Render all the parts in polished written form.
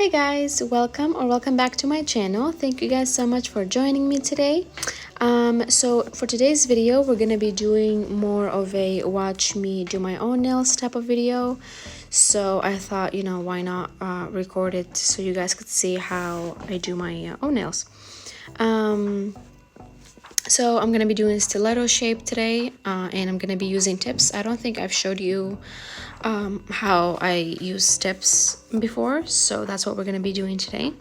Hi guys, welcome back to my channel. Thank you guys so much for joining me today. So for today's video, we're gonna be doing more of a watch me do my own nails type of video. So I thought, why not record it so you guys could see how I do my own nails. So I'm gonna be doing stiletto shape today, and I'm gonna be using tips. I don't think I've showed you how I use tips before, so that's what we're gonna be doing today.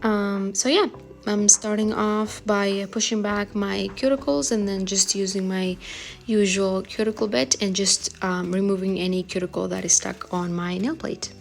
So yeah, I'm starting off by pushing back my cuticles and then just using my usual cuticle bit and just removing any cuticle that is stuck on my nail plate.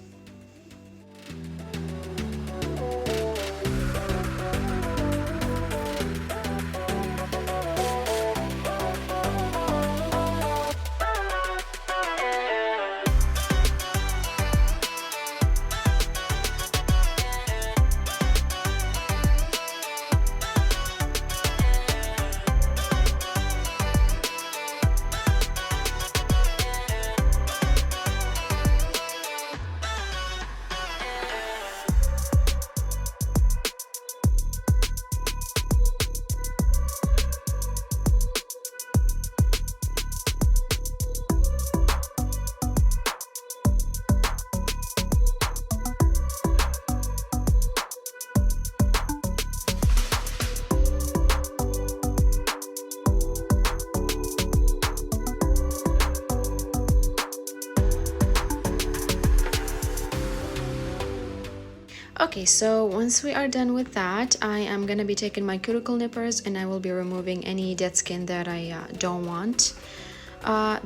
Okay, so once we are done with that, I am gonna be taking my cuticle nippers and I will be removing any dead skin that I don't want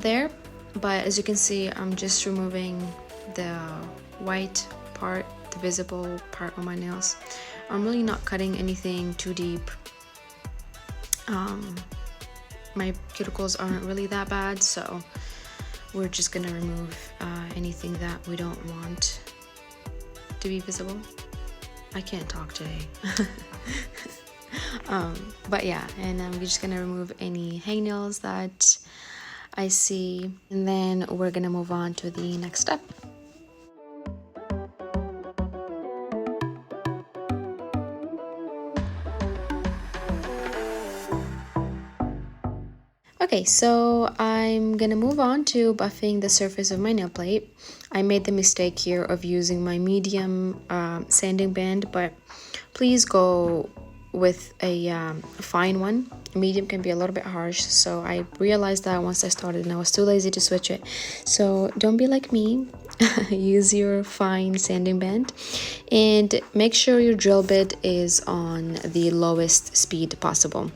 there. But as you can see, I'm just removing the white part, the visible part of my nails. I'm really not cutting anything too deep. My cuticles aren't really that bad, so we're just gonna remove anything that we don't want to be visible. I can't talk today. But yeah, and I'm just gonna remove any hangnails that I see, and then we're gonna move on to the next step. Okay, so I'm gonna move on to buffing the surface of my nail plate. I made the mistake here of using my medium sanding band, but please go with a fine one. Medium can be a little bit harsh, so I realized that once I started and I was too lazy to switch it. So don't be like me. Use your fine sanding band and make sure your drill bit is on the lowest speed possible.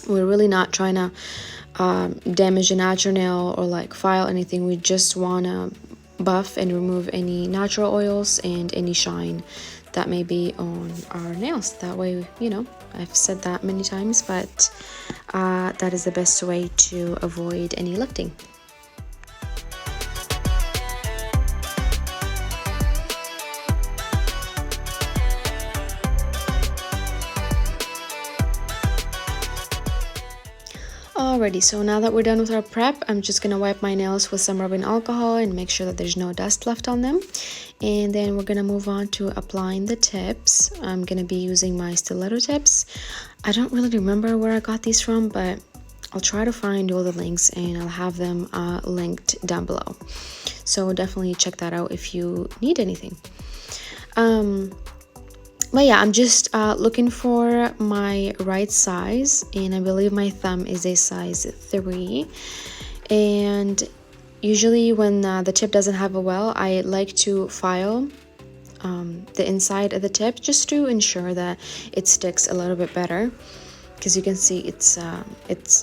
We're really not trying to damage a natural nail or like file anything. We just want to buff and remove any natural oils and any shine that may be on our nails. That way, I've said that many times, but that is the best way to avoid any lifting. Alrighty, so now that we're done with our prep, I'm just gonna wipe my nails with some rubbing alcohol and make sure that there's no dust left on them. And then we're gonna move on to applying the tips. I'm gonna be using my stiletto tips. I don't really remember where I got these from, but I'll try to find all the links and I'll have them linked down below. So definitely check that out if you need anything. But yeah, I'm just looking for my right size, and I believe my thumb is a size 3. And usually when the tip doesn't have a well, I like to file the inside of the tip just to ensure that it sticks a little bit better, because you can see it's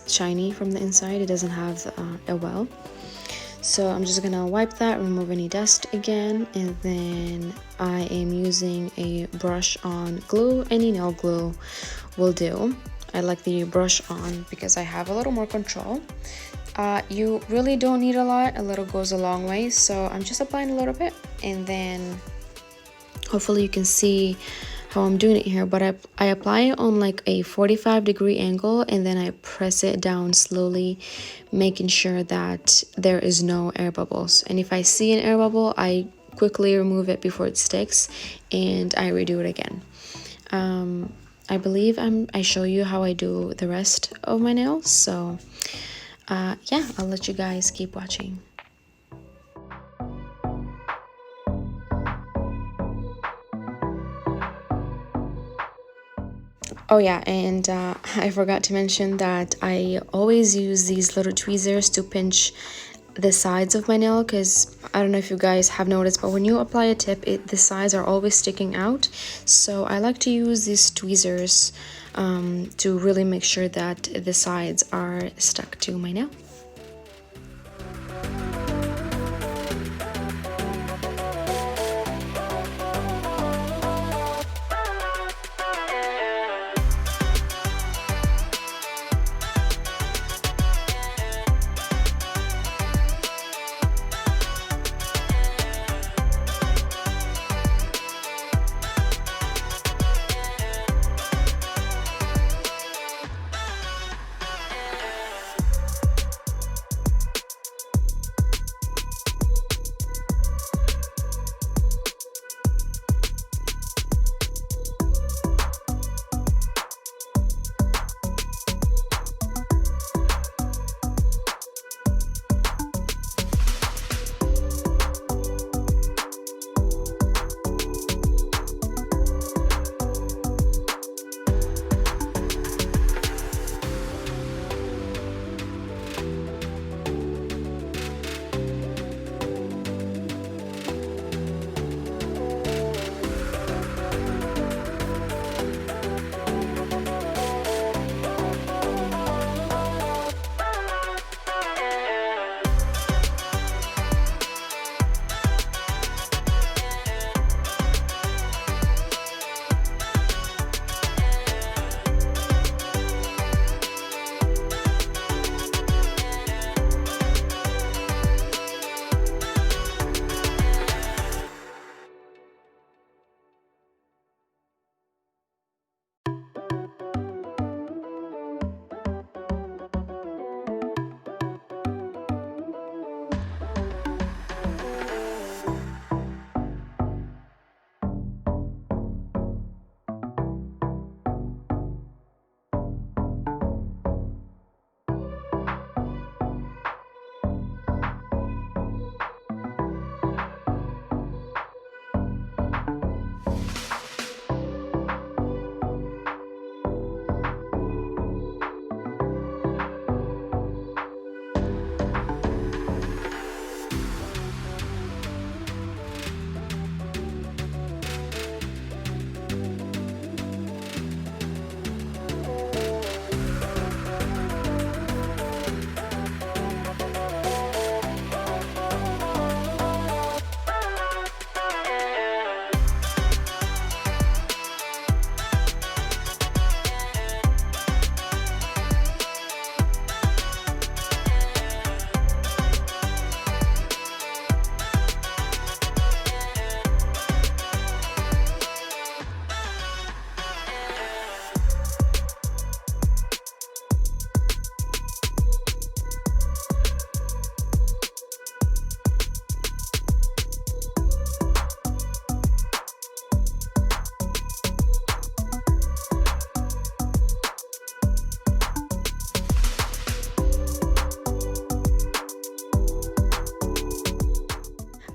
shiny from the inside. It doesn't have a well. So I'm just gonna wipe that, remove any dust again, and then I am using a brush on glue. Any nail glue will do. I like the brush on because I have a little more control. You really don't need a lot. A little goes a long way. So I'm just applying a little bit, and then hopefully you can see how I'm doing it here, but I apply it on like a 45-degree angle, and then I press it down slowly, making sure that there is no air bubbles. And if I see an air bubble, I quickly remove it before it sticks, and I redo it again. I believe I show you how I do the rest of my nails, so yeah, I'll let you guys keep watching. Oh yeah, and I forgot to mention that I always use these little tweezers to pinch the sides of my nail, because I don't know if you guys have noticed, but when you apply a tip, the sides are always sticking out. So I like to use these tweezers to really make sure that the sides are stuck to my nail.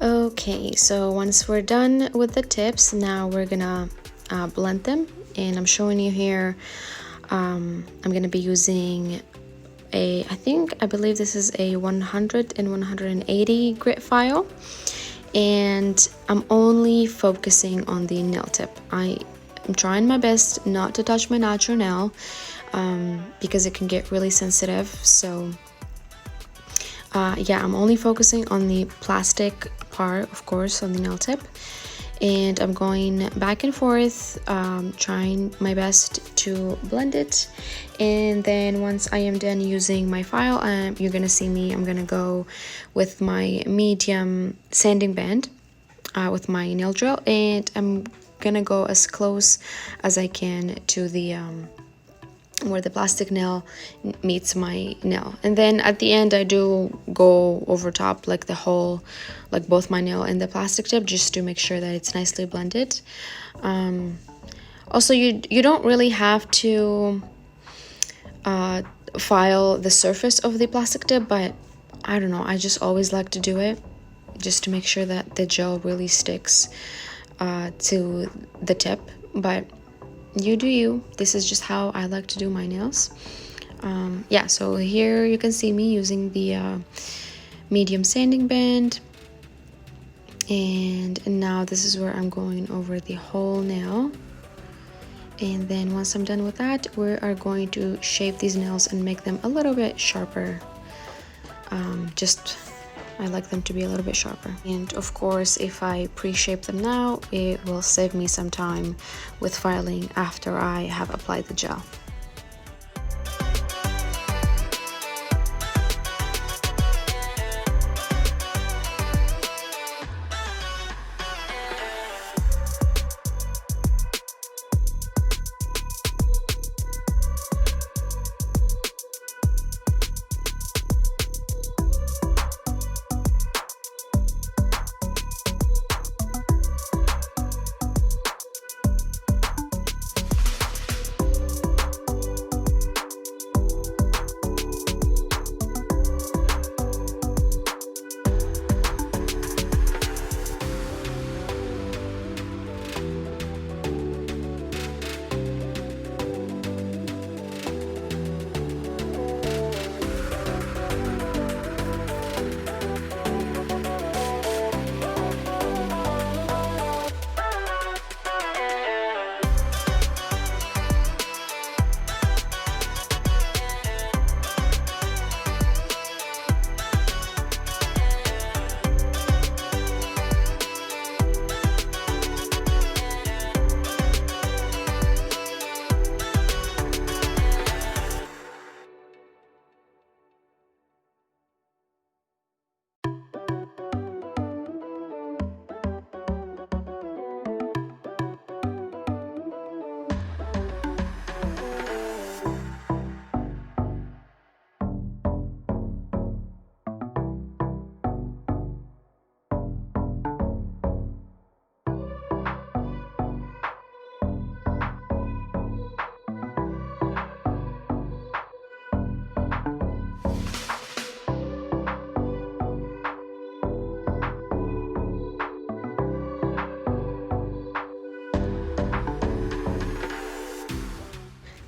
Okay, so once we're done with the tips, now we're gonna blend them, and I'm showing you here. I'm gonna be using I believe this is a 100 and 180 grit file, and I'm only focusing on the nail tip. I'm trying my best not to touch my natural nail because it can get really sensitive. So yeah, I'm only focusing on the plastic part, of course, on the nail tip, and I'm going back and forth, trying my best to blend it. And then once I am done using my file, you're gonna see me, I'm gonna go with my medium sanding band with my nail drill, and I'm gonna go as close as I can to the where the plastic nail meets my nail. And then at the end I do go over top like the whole, like both my nail and the plastic tip, just to make sure that it's nicely blended. Also, you don't really have to file the surface of the plastic tip, but I don't know, I just always like to do it just to make sure that the gel really sticks to the tip. But you do you. This is just how I like to do my nails. Yeah, so here you can see me using the medium sanding band, and now this is where I'm going over the whole nail. And then once I'm done with that, we are going to shape these nails and make them a little bit sharper. I like them to be a little bit sharper. And of course, if I pre-shape them now, it will save me some time with filing after I have applied the gel.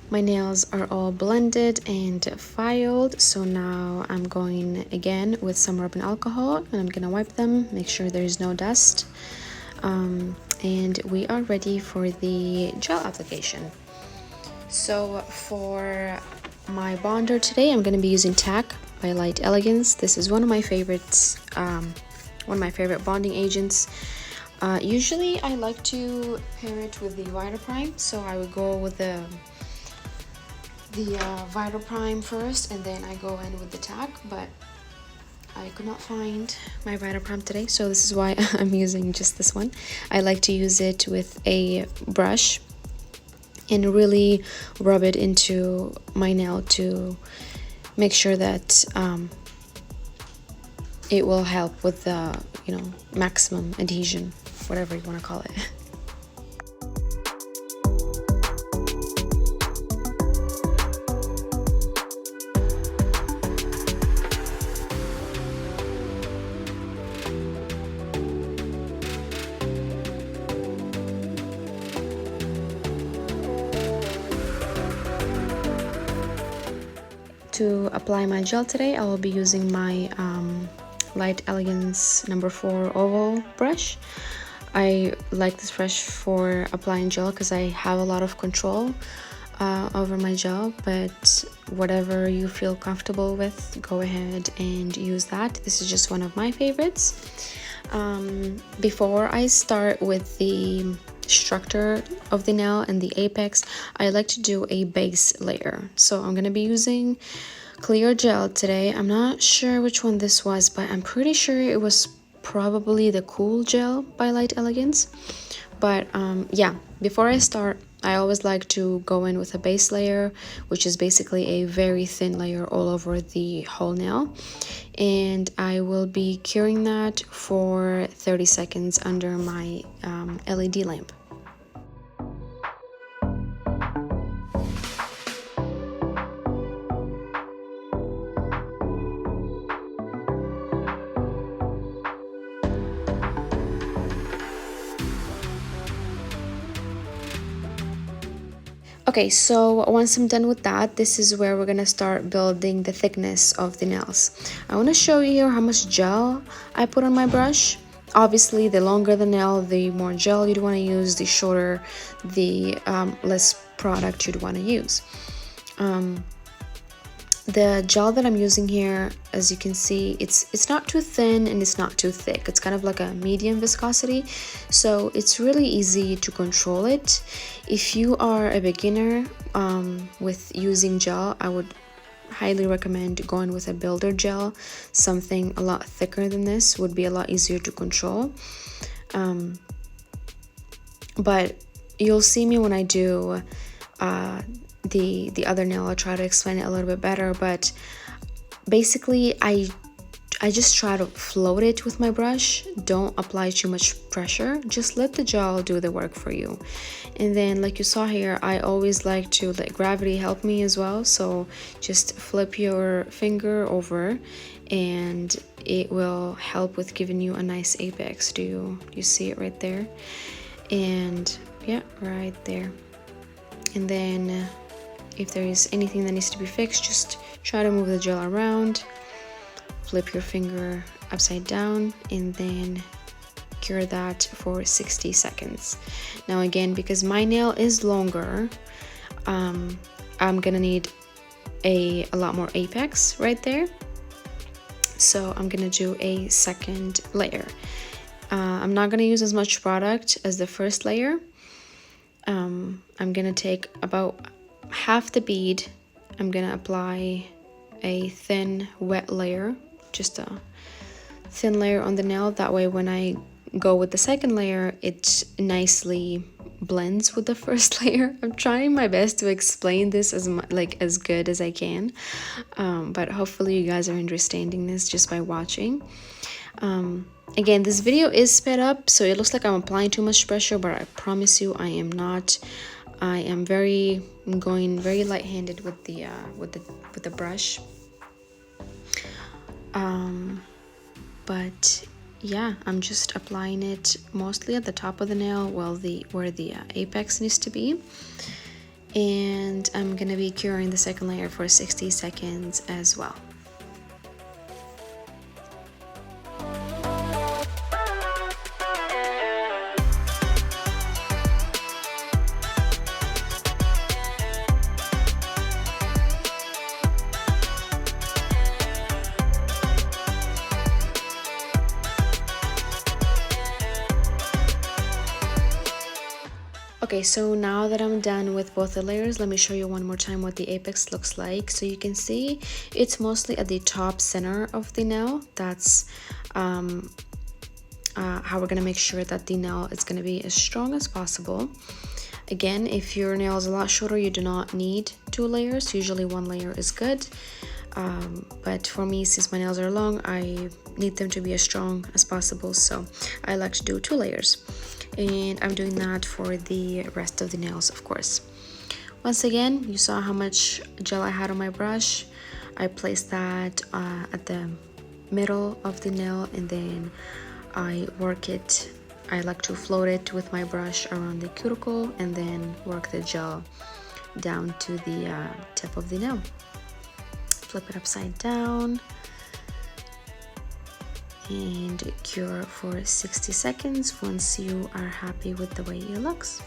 My nails are all blended and filed, so now I'm going again with some rubbing alcohol and I'm gonna wipe them, make sure there's no dust, and we are ready for the gel application. So for my bonder today, I'm gonna be using Tack by Light Elegance. This is one of my favorites, one of my favorite bonding agents. Usually I like to pair it with the Vita Prime, so I would go with the Vita Prime first and then I go in with the Tack, but I could not find my Vita Prime today, so this is why I'm using just this one. I like to use it with a brush and really rub it into my nail to make sure that it will help with the, maximum adhesion, whatever you want to call it. To apply my gel today, I will be using my Light Elegance number 4 oval brush. I like this brush for applying gel because I have a lot of control over my gel, but whatever you feel comfortable with, go ahead and use that. This is just one of my favorites. Before I start with the structure of the nail and the apex, I like to do a base layer. So I'm gonna be using clear gel today. I'm not sure which one this was, but I'm pretty sure it was probably the Cool Gel by Light Elegance. But yeah, before I start, I always like to go in with a base layer, which is basically a very thin layer all over the whole nail. And I will be curing that for 30 seconds under my LED lamp. Okay, so once I'm done with that, this is where we're gonna start building the thickness of the nails. I wanna show you here how much gel I put on my brush. Obviously, the longer the nail, the more gel you'd wanna use, the shorter, the less product you'd wanna use. The gel that I'm using here, as you can see, it's not too thin and it's not too thick. It's kind of like a medium viscosity, so it's really easy to control it. If you are a beginner with using gel, I would highly recommend going with a builder gel. Something a lot thicker than this would be a lot easier to control. But you'll see me when I do the other nail. I'll try to explain it a little bit better, but basically I just try to float it with my brush. Don't apply too much pressure, just let the gel do the work for you. And then, like you saw here, I always like to let gravity help me as well, so just flip your finger over and it will help with giving you a nice apex. Do you see it right there? And yeah, right there. And then if there is anything that needs to be fixed, just try to move the gel around, flip your finger upside down, and then cure that for 60 seconds. Now again, because my nail is longer, I'm gonna need a lot more apex right there. So I'm gonna do a second layer. I'm not gonna use as much product as the first layer. I'm gonna take about half the bead. I'm gonna apply a thin wet layer, just a thin layer on the nail. That way when I go with the second layer, it nicely blends with the first layer. I'm trying my best to explain this as good as I can, but hopefully you guys are understanding this just by watching. Again, this video is sped up, so it looks like I'm applying too much pressure, but I promise you I am not. I am going very light-handed with the brush. But yeah, I'm just applying it mostly at the top of the nail, where the apex needs to be. And I'm gonna be curing the second layer for 60 seconds as well. Okay, so now that I'm done with both the layers, let me show you one more time what the apex looks like. So you can see it's mostly at the top center of the nail. That's how we're gonna make sure that the nail is gonna be as strong as possible. Again, if your nail is a lot shorter, you do not need 2 layers. Usually 1 layer is good. But for me, since my nails are long, I need them to be as strong as possible, so I like to do 2 layers. And I'm doing that for the rest of the nails, of course. Once again, you saw how much gel I had on my brush. I placed that at the middle of the nail, and then I work it. I like to float it with my brush around the cuticle and then work the gel down to the tip of the nail. Flip it upside down and cure for 60 seconds once you are happy with the way it looks.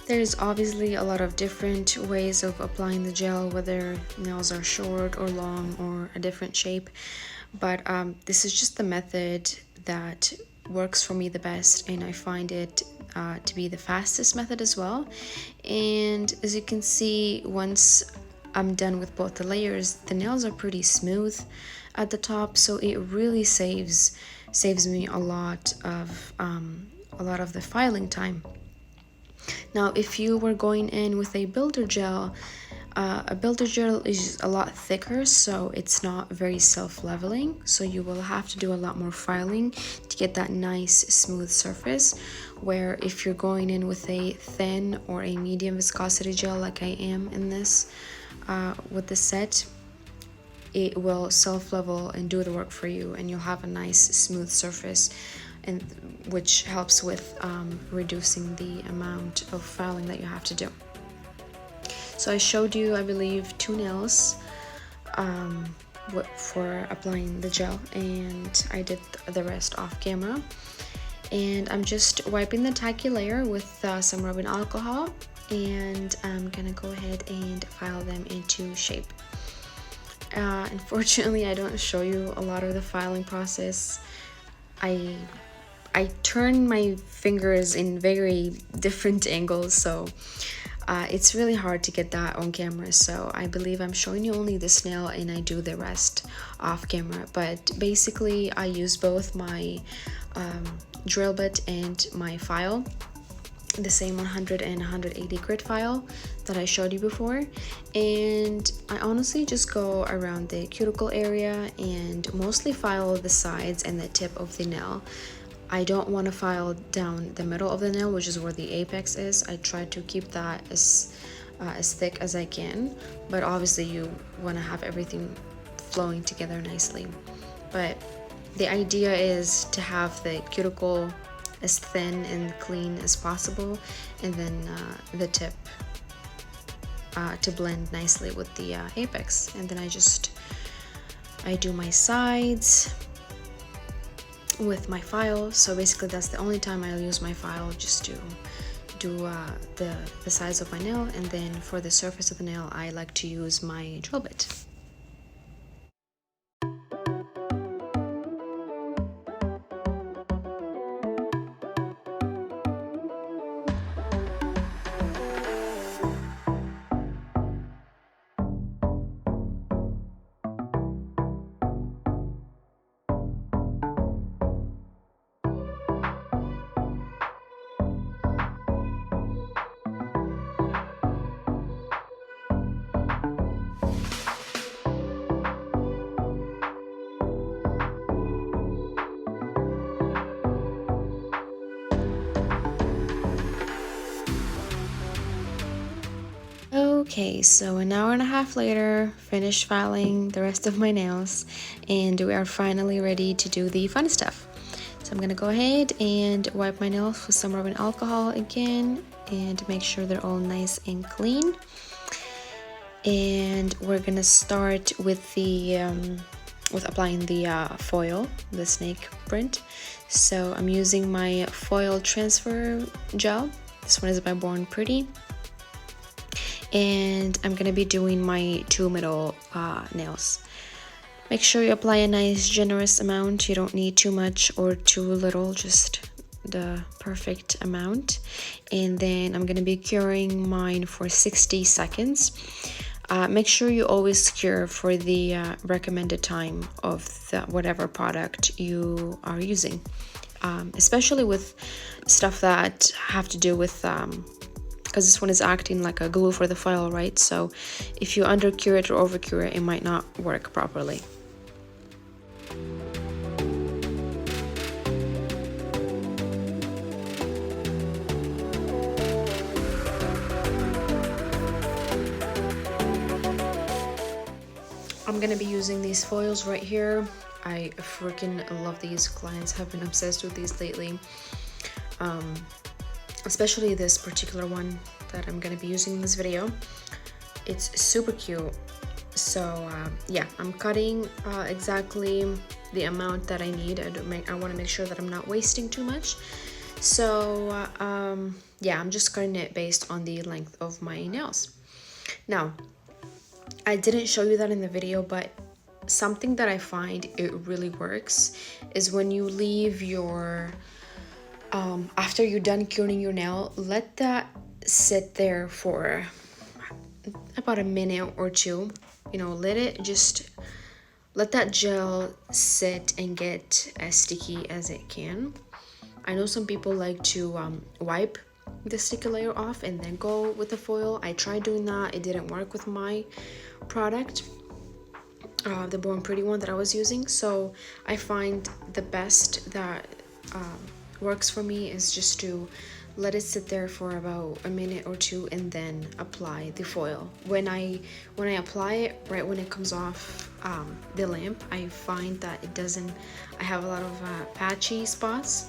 There's obviously a lot of different ways of applying the gel, whether nails are short or long or a different shape, but this is just the method that works for me the best, and I find it to be the fastest method as well. And as you can see, once I'm done with both the layers, the nails are pretty smooth at the top, so it really saves me a lot of a lot of the filing time. Now, if you were going in with a builder gel, a builder gel is a lot thicker, so it's not very self-leveling, so you will have to do a lot more filing to get that nice smooth surface, where if you're going in with a thin or a medium viscosity gel like I am in this with the set, it will self-level and do the work for you, and you'll have a nice smooth surface, and which helps with reducing the amount of filing that you have to do. So I showed you, I believe, 2 nails for applying the gel, and I did the rest off camera. And I'm just wiping the tacky layer with some rubbing alcohol, and I'm gonna go ahead and file them into shape. Unfortunately, I don't show you a lot of the filing process. I turn my fingers in very different angles, so it's really hard to get that on camera. So I believe I'm showing you only this nail, and I do the rest off camera. But basically, I use both my drill bit and my file, the same 100 and 180 grit file that I showed you before, and I honestly just go around the cuticle area and mostly file the sides and the tip of the nail. I don't want to file down the middle of the nail, which is where the apex is. I try to keep that as thick as I can, but obviously you want to have everything flowing together nicely. But the idea is to have the cuticle as thin and clean as possible, and then the tip to blend nicely with the apex. And then I do my sides with my file. So basically that's the only time I'll use my file, just to do the sides of my nail. And then for the surface of the nail, I like to use my drill bit. Okay, so an hour and a half later, finished filing the rest of my nails, and we are finally ready to do the fun stuff. So I'm gonna go ahead and wipe my nails with some rubbing alcohol again, and make sure they're all nice and clean. And we're gonna start with the with applying the foil, the snake print. So I'm using my foil transfer gel. This one is by Born Pretty. And I'm gonna be doing my 2 middle nails. Make sure you apply a nice generous amount. You don't need too much or too little, just the perfect amount. And then I'm gonna be curing mine for 60 seconds. Make sure you always cure for the recommended time of whatever product you are using, especially with stuff that have to do with because this one is acting like a glue for the file, right? So if you undercure it or overcure it, it might not work properly. I'm gonna be using these foils right here. I freaking love these. Clients have been obsessed with these lately. Especially this particular one that I'm gonna be using in this video. It's super cute. So yeah, I'm cutting exactly the amount that I need. I want to make sure that I'm not wasting too much. So yeah, I'm just cutting it based on the length of my nails. Now, I didn't show you that in the video, but something that I find it really works is when you leave your after you're done curing your nail, let that sit there for about a minute or two. You know, let that gel sit and get as sticky as it can. I know some people like to wipe the sticky layer off and then go with the foil. I tried doing that. It didn't work with my product, the Born Pretty one that I was using. So I find the best that works for me is just to let it sit there for about a minute or two and then apply the foil. When I apply it, right when it comes off the lamp, I find that it doesn't, I have a lot of patchy spots,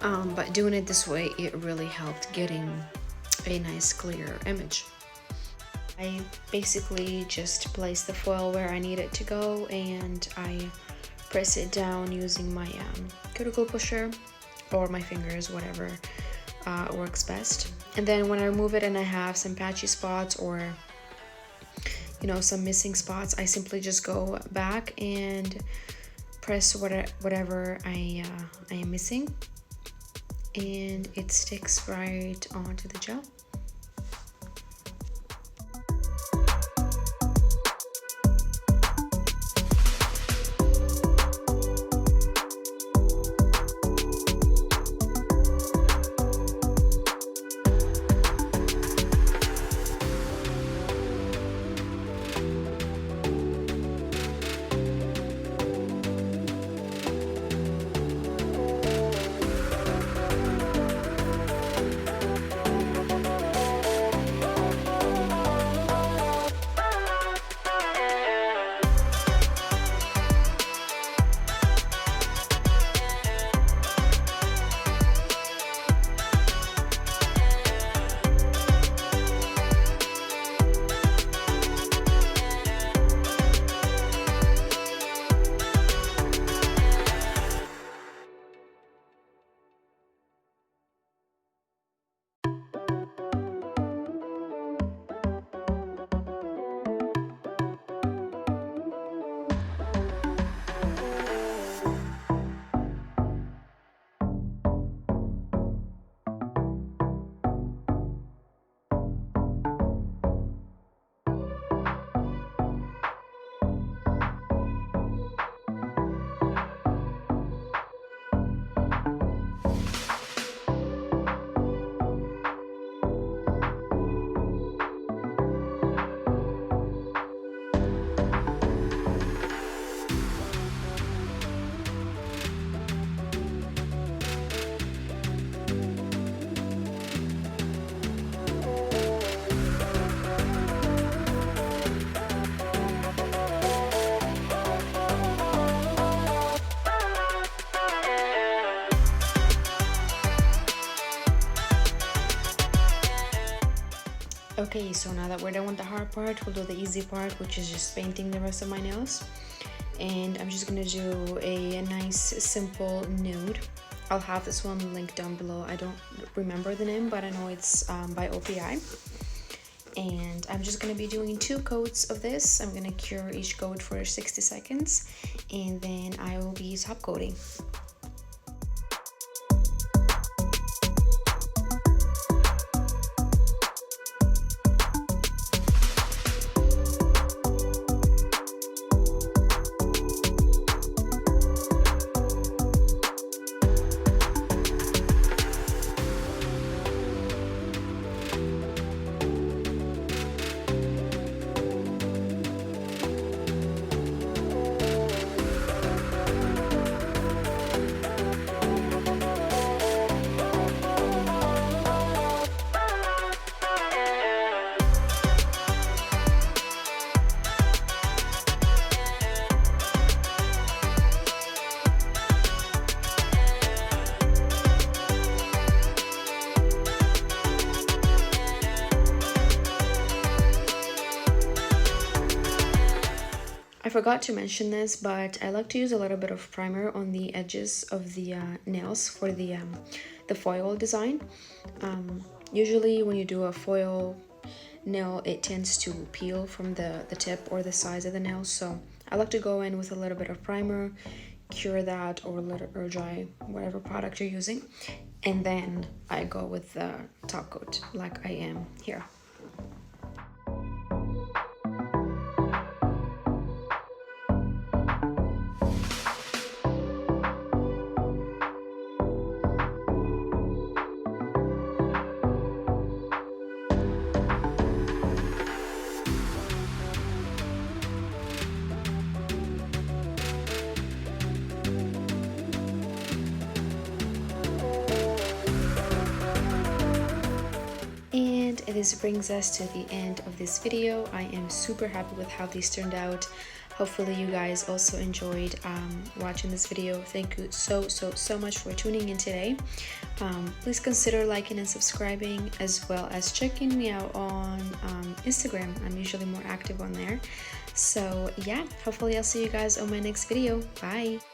but doing it this way, it really helped getting a nice clear image. I basically just place the foil where I need it to go, and I press it down using my cuticle pusher or my fingers, whatever works best. And then when I remove it and I have some patchy spots or some missing spots, I simply just go back and press whatever I am missing, and it sticks right onto the gel. Okay, so now that we're done with the hard part, we'll do the easy part, which is just painting the rest of my nails. And I'm just gonna do a nice simple nude. I'll have this one linked down below. I don't remember the name, but I know it's by OPI. And I'm just gonna be doing 2 coats of this. I'm gonna cure each coat for 60 seconds, and then I will be top coating. I forgot to mention this, but I like to use a little bit of primer on the edges of the nails for the foil design. Usually when you do a foil nail, it tends to peel from the tip or the sides of the nail, so I like to go in with a little bit of primer, cure that, or let it dry, whatever product you're using, and then I go with the top coat like I am here. And this brings us to the end of this video. I am super happy with how these turned out. Hopefully you guys also enjoyed watching this video. Thank you so much for tuning in today. Please consider liking and subscribing, as well as checking me out on Instagram. I'm usually more active on there. So yeah, hopefully I'll see you guys on my next video. Bye!